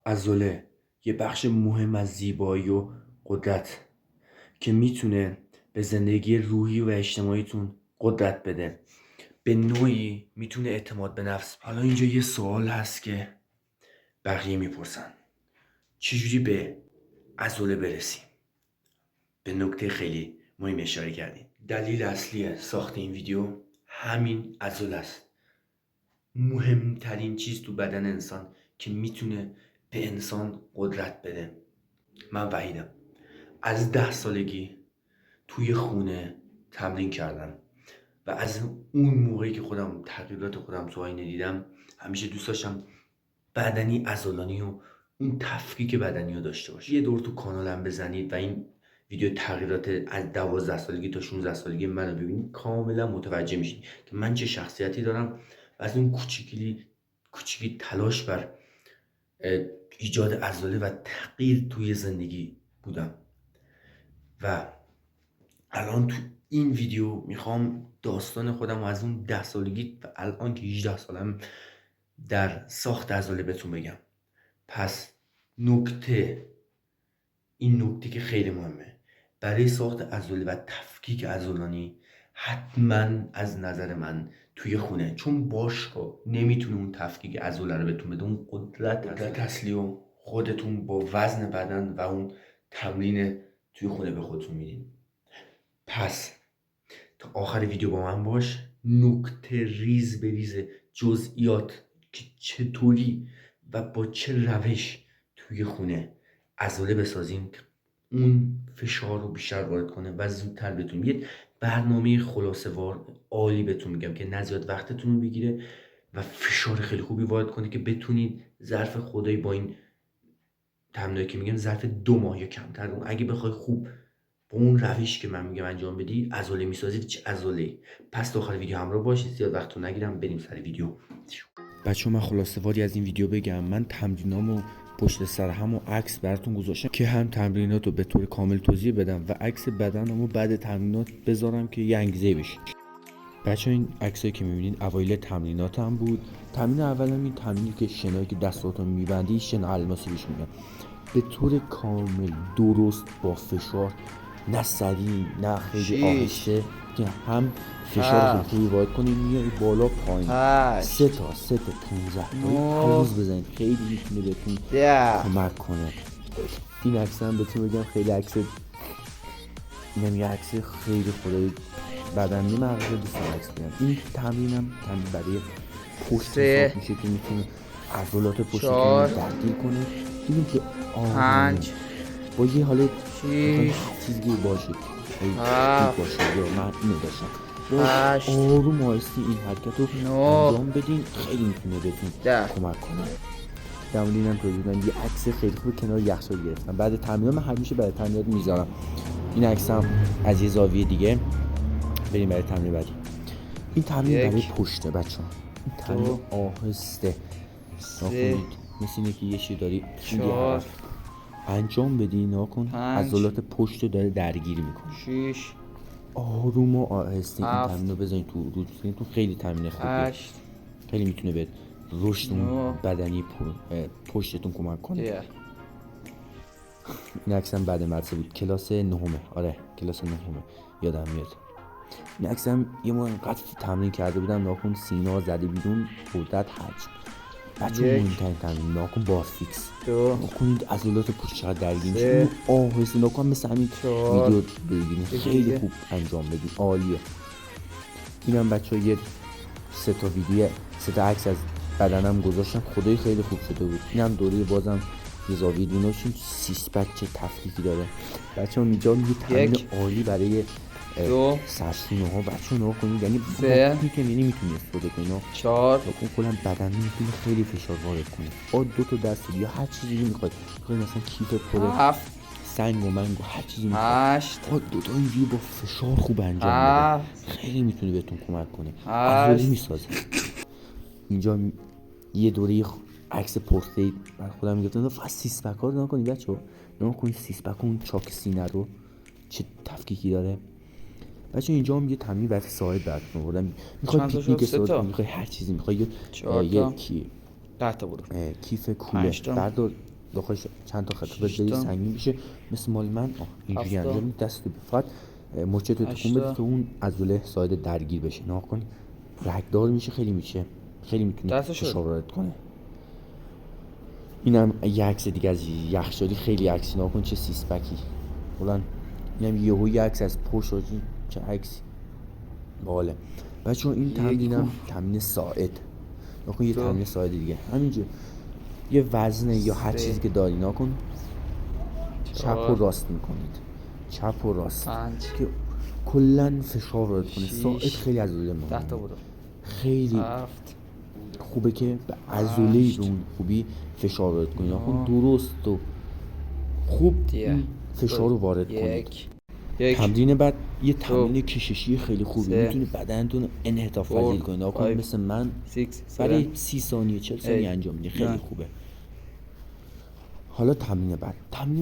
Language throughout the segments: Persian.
عضله یه بخش مهم از زیبایی و قدرت که میتونه به زندگی روحی و اجتماعیتون قدرت بده. به نوعی میتونه اعتماد به نفس بده. حالا اینجا یه سوال هست که بقیه میپرسن چجوری به عضله برسیم؟ به نکته خیلی مهم اشاره کردیم. دلیل اصلی ساخت این ویدیو همین عضله است. مهمترین چیز تو بدن انسان که میتونه به انسان قدرت بده. من وحیدم. از 10 سالگی توی خونه تمرین کردم و از اون موقعی که خودم تغییرات خودم تو آینه دیدم همیشه دوست داشتم بدنی عضلانی و اون تفکیک بدنی رو داشته باشم. یه دور تو کانالم بزنید و این ویدیو تغییرات از 12 سالگی تا 16 سالگی منو ببینید، کاملا متوجه میشید که من چه شخصیتی دارم و از اون کوچیکی تلاش بر ایجاد عضله و تغییر توی زندگی بودم. و الان تو این ویدیو میخوام داستان خودم رو از اون 10 سالگی و الان که 18 سالم در ساخت عضله بهتون بگم. پس این نکته که خیلی مهمه برای ساخت عضله و تفکیک عضلانی، حتما از نظر من توی خونه، چون باشگاه نمیتونه اون تفکیک عضله رو بهتون بده. اون قدرت اصلی و خودتون با وزن بدن و اون تمرین توی خونه به خودتون میدین. پس تا آخر ویدیو با من باش، نکته ریز به ریز جزئیات که چطوری و با چه روش توی خونه عضله بسازیم که اون فشار رو بیشتر وارد کنه و زودتر بتونیم یه برنامه خلاصه وار عالی بهتون میگم که نه زیاد وقتتون رو بگیره و فشار خیلی خوبی وارد کنه که بتونید ظرف خدایی با این تمرینایی که میگم ظرف 2 ماه یا کمتر اگه بخوای خوب با اون روش که من میگم انجام بدی عضله میسازی. چه عضله؟ پس تا آخر ویدیو همراه باشید، زیاد وقت رو نگیرم، بریم سر ویدیو. بچه من خلاصه واری از این ویدیو بگم. من تمرینامو پشت سر هم و عکس براتون گذاشتم که هم تمرینات رو به طور کامل توضیح بدم و عکس بدنمو بعد تمرینات بذارم که یه انگیزه بشه. بچه این عکسایی که میبینید اوایل تمریناتم بود. تمرین اولم این تمرینی که شنایی که دستاتون میبندی شنا الماسی بهش میگن، به طور کامل درست با فشار، نه سریع نه خیلی آهسته، که هم فشار خوبی وارد کنید میای بالا پایین. 3 تا 15 تا هر روز بزنید، خیلی میتونه بهتون کمک کنه. این عکس هم بهتون بگم خیلی عکس، اینم یه عکس خیلی خدایی بدنی مغزه دوست دارم عکس بگم. این تمرینم تمرین برای پشت حساب میشه که میتونه عضلات پشتتون رو درگیر کنه. دیدیم که 5 با یه حالت 6 چیزی باشه باشه یا من اینو داشتم آروم آهسته این حرکت رو انجام بدین، خیلی میتونه بهتون کمک کنه. تمرینم توضیح بدم. یه عکس خیلی خوب کنار یخچال گرفتم بعد تمرین. من همیشه برای تمرینات میذارم این عکسم از یه زاویه دیگه. بریم برای تمرین بعدی. این تمرین برای پشته بچه‌ها. این تمرین آهسته نکنید، مثل اینه که یه چی داری انجام بدی، نکن عضلات پشت رو داره درگیر میکنه. 6 آروم و آهسته این تمرین رو بزنید تو روزتون. خیلی تمرین خوبیه، خیلی میتونه به رشد بدنی پشتتون کمک کنه. این عکسم بعد مدرسه بود، کلاس 9. آره کلاس 9 یادم میاد. این عکسم یه ما انقدر تمرین کرده بودم ناخن سینا زده بیرون قدرت حجم. بچه مهمترین تمرین ناخن بار فیکس. ناخنید عضلات پشت چقدر درگیر میشه. آهسته ناخن مثل همین ویدیو ببینید، خیلی خوب انجام بدید، عالیه. اینم بچه یه 3 تا ویدیو 3 تا عکس از بدنم گذاشتم، خدای خیلی خوب شده بود. اینم دوره بازم یه زاویه دوناشون 6 بچه تفکیکی داره. بچه اینجا یه تمرین عالی برای سرسینه ها بچه ها کنید، یعنی میتونی استفاده کنید. 4 بکن کلم بدن میتونی خیلی فشار وارد کنی با 2 تا دست یا هر چیزی میخواد مثلا کیف پره سنگ و منگو هر چیزی میخواد 8 2 تا اینجوری با فشار خوب انجام بده، خیلی میتونی بهتون کمک کنه، عضله میسازه. اینجا یه دوره عکس پورتری من خودم میگفتم فقط سیس پک ها رو نکنید بچه‌ها، نکنید سیس پک اون چاک سینه رو چه تفکیکی داره. بچه اینجا هم یه تمرین برای ساعد براتون آوردم. میخوای پیکنیک استفاده کنی، میخوای هر چیزی، میخوای یه 10 تا برو کیف کوله بردار داخلش چند تا خط بذاری سنگین میشه مثل مال من. اینجوری انجام میدی، دست فقط مچتو تکون بده که اون عضله ساید درگیر بشه. نگاه کن رگدار میشه، خیلی میتونه فشار وارد کنه. اینم یه عکس دیگه از یخچالی، خیلی عکس. نگاه کن چه سیس پکی بلند. اینم یهو یه عکس از پشت آجی، چه عکسی باله. بچه‌ها این تمرینم تمرین ساعد. نگاه کن یه تمرین ساعد دیگه همینجا، یه وزنه یا هر چیزی که داری نگاه کن چپ و راست میکنید، چپ و راست که کلا فشار وارد کنه. ساعد خیلی عضله مهمه، خیلی خوبه که به عضله به اون خوبی فشار وارد کنید. نگاه کن درست و خوب فشار رو وارد کنید. تمرین بعد یه تمرین کششی خیلی خوبه، میتونه بدنتون انعطاف پذیر کنه. نگاه کن مثل من برای 30 ثانیه 40 ثانیه انجام میدی، خیلی خوبه. حالا تمرین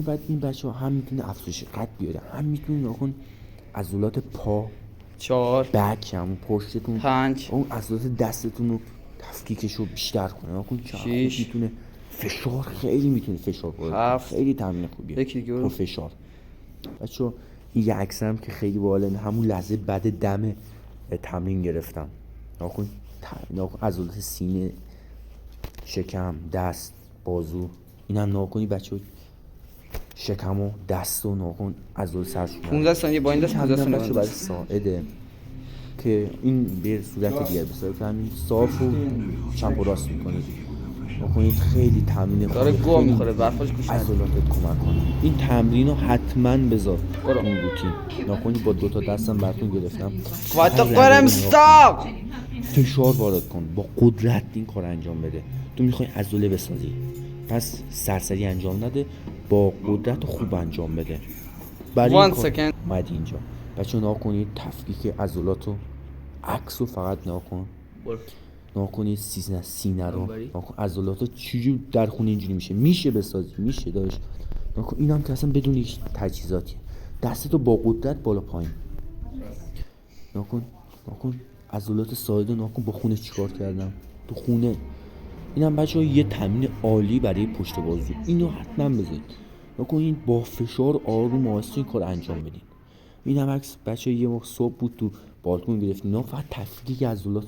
بعد این بچه‌ها هم میتونه افزایش قد بیاره، هم میتونه نگاه کن عضلات پا 4 بک همون پشتتون 5 اون عضلات دستتون رو تفکیکش رو بیشتر کنه. نگاه کن چقدر میتونه فشار، خیلی میتونه فشار کنه. خیلی تمرین خوبیه فشار. بچه‌ها این یه عکسم که خیلی باحاله، همون لحظه بعد دم تمرین گرفتم. نگاه کن عضلات سینه، شکم، دست، بازو. اینم نگاه کنی بچه‌ها شکم و دست و نگاه کن عضله سرشون 15 ثانیه با این دست 15 ثانیه برای ساعده که این به صورت دیگه بسازه که همین صاف و چپ و راست میکنید. بکنید خیلی تمرین خوبه، داره گوه میخوره برفاش گوش عضلاتت کمک کنه. این تمرین رو حتما بذار اون روتین. نکنی با 2 تا دستم براتون گرفتم واتو قرم استاپ فشار وارد کن، با قدرت این کار انجام بده. تو میخوای عضله بسازی پس سرسری انجام نده، با قدرت خوب انجام بده. برای این کار اومد اینجا. بچه‌ها نگاه کنید تفکیک عضلاتو، عکسو فقط نگاه کن. نگاه کنید سینه رو نگاه کن عضلاتو چجوری در خونه اینجوری میشه بسازی، میشه داشت. نگاه کن اینم که اصلا بدون هیچ تجهیزاتیه، دستتو با قدرت بالا پایین. نگاه کن عضلات ساعد نگاه کن با خونه چیکار کردم تو خونه. اینم بچه‌ها یه تمرین عالی برای پشت بازو، اینو حتما بزنید. نگاه کن این با فشار آروم آهسته این کار انجام بدین. اینم عکس بچه‌ها یه موقع صبح بود تو بالکن گرفتیم. نه فقط تفکیک عضلات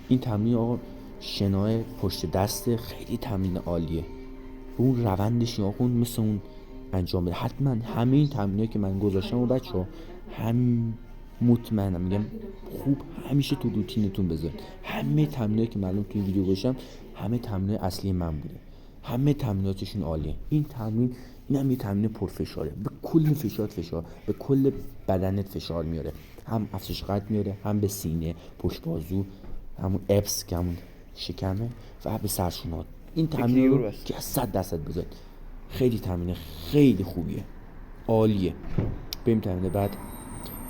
این تمرین آقا شنای پشت دست خیلی تمرین عالیه. اون روندش نگاه کن مثل اون انجام بده. حتما همه این تمرینایی که من گذاشتم و بچه‌ها هم مطمئنم میگم خوب همیشه تو روتینتون بذارید. همه تمرینایی که من تو این ویدیو گذاشتم همه تمرین اصلی من بوده، همه تمریناتشون عالیه. این تمرین اینم یه تمرین پرفشاره، به کل فشار به کل بدنت فشار میاره، هم افزایش قد میاره، هم به سینه، پشت بازو، همون ابس که همون شکمه و به سرشونات. این تمرین رو که 100% بذارید، خیلی تمرین خیلی خوبیه، عالیه. بریم تمرین بعد.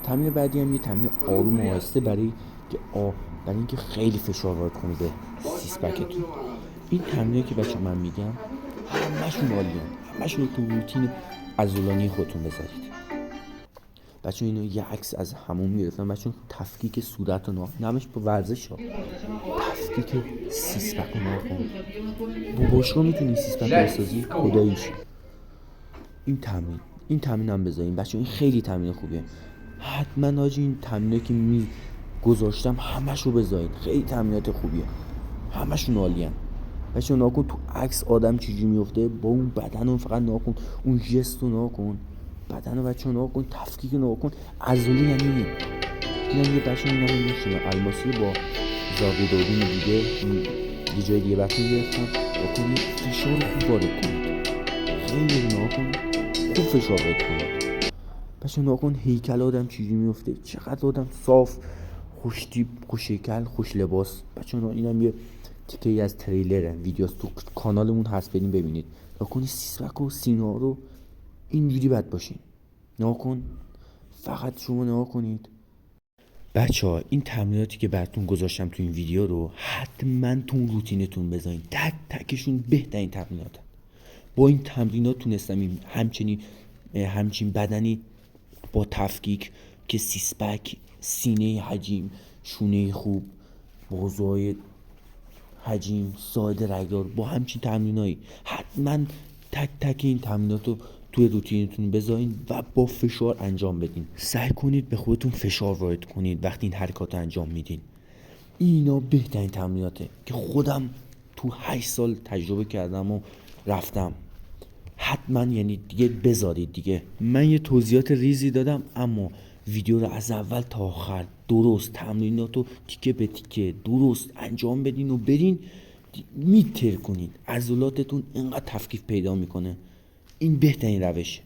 تمرین بعدی هم یه تمرین آروم و آهسته برای اینکه خیلی فشار وارد کنه به سیس پکتون. این تمرینی که بچه من میگم همشون عالیه، همشون تو روتین عضلانی خودتون بذارید. بچه اینو یه عکس از همون گرفتم بچه، تفکیک صورت و نمش با ورزش ها، تفکیک سیس پک و ناخن با باشگاه میتونی سیس پک بسازی خداییش. این تمرین هم بذارین بچه، این خیلی تمرین خوبیه. حتما آجی این تمرینایی که گذاشتم همش رو بذارید، خیلی تمرینات خوبیه، همشون عالیه. بچه ناکن تو عکس آدم چجوری میفته با اون بدن رو فقط ناکن، اون ژست رو ناکن، بدن رو بچه ناکن، تفکیک ناکن، عضله یعنی اینم یه بچه اینم میشونه الماسی با زاویه دوربین دیگه یه جای دیگه براتون گرفتم. ناکن فشار خوب وارد کنید، خیلی ناکن خوب فشار وارد کنید. بچه ناکن هیکل آدم چجوری میفته، چقدر آدم صاف، خوشتیپ، خوشیکل، خوش لباس. بچه اینم یه تیکه از تریلر ویدیوست تو کانالمون هست، بریم ببینید. ناکن سیسپک و سینا رو اینجوری بد باشین. ناکن فقط شما نگاه کنید. بچه ها این تمریناتی که براتون گذاشتم تو این ویدیو رو حتما تو روتینتون بذارین، تک تکشون بهترین تمریناتن. با این تمرینات تونستم همچین بدنی با تفکیک که سیسپک، سینه حجیم، شونه خوب، بازوهای حجیم، ساعد رگدار با همچین تمرینایی حتما تک تک این تمرینات رو توی روتینتون بذارین و با فشار انجام بدین. سعی کنید به خودتون فشار وارد کنید وقتی این حرکات رو انجام میدین. اینا بهترین تمریناته که خودم تو 8 سال تجربه کردم و رفتم. حتما یعنی دیگه بذارید دیگه. من یه توضیحات ریزی دادم اما ویدیو رو از اول تا آخر درست تمرینات رو تیکه به تیکه درست انجام بدین و برین میتر کنید. عضلاتتون اینقدر تفکیک پیدا میکنه. این بهترین روشه.